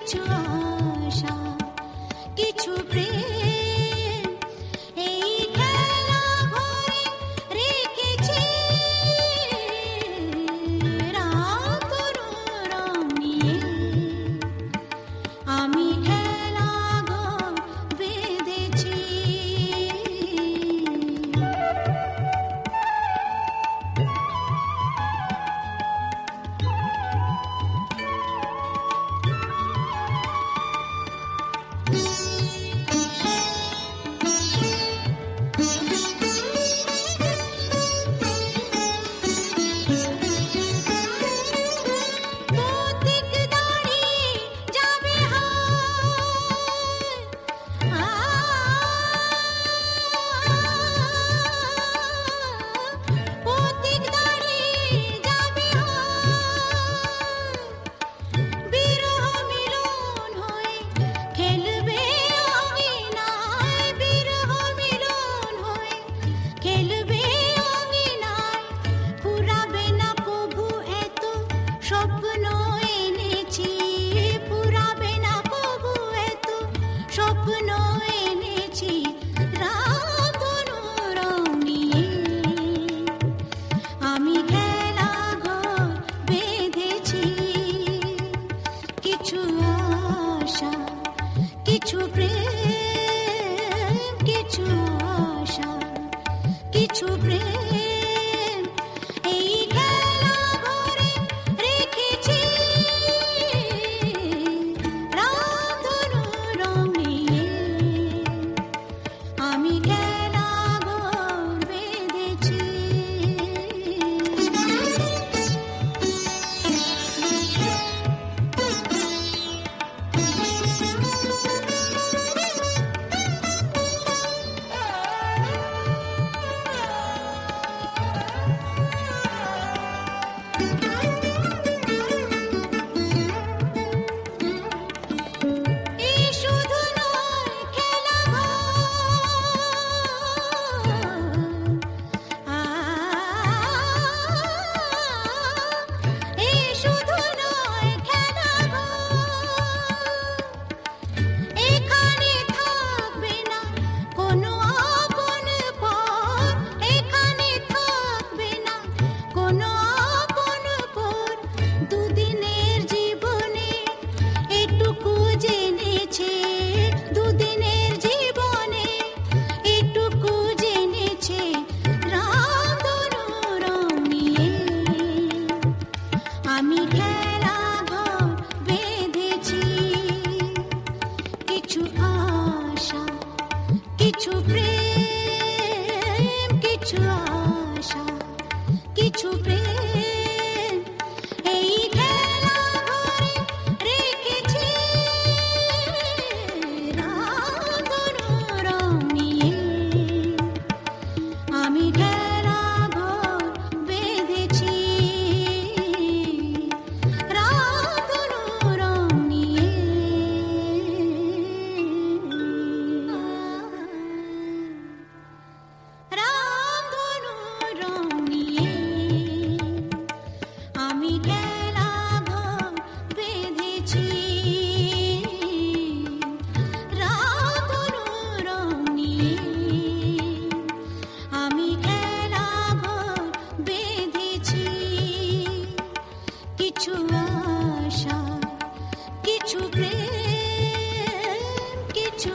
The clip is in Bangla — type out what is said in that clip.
কিছু আশা, কিছু প্রেম, এই খেলা ঘরে রেখেছি রাত রং নিয়ে। আমি খেলা ঘর বেঁধেছি। কিছু আশা, কিছু প্রেম, কিছু আশা, কিছু প্রেম, এই খেলা ঘরে রেখেছি রাত রং নিয়ে। আমি খেলা ঘর বেঁধেছি। আমি খেলা ঘর বেঁধেছি। কিছু আশা, কিছু প্রেম, কিছু আশা, কিছু প্রেম, এই খেলা ঘরে রেখেছি রাত রং নিয়ে। আমি খেলা ঘর বেঁধেছি রাত রং নিয়ে। রাত রং নিয়ে আমি খেলা ঘর বেঁধেছি রাত রং নিয়ে। আমি খেলা ঘর বেঁধেছি। কিছু আশা, কিছু প্রেম, কিছু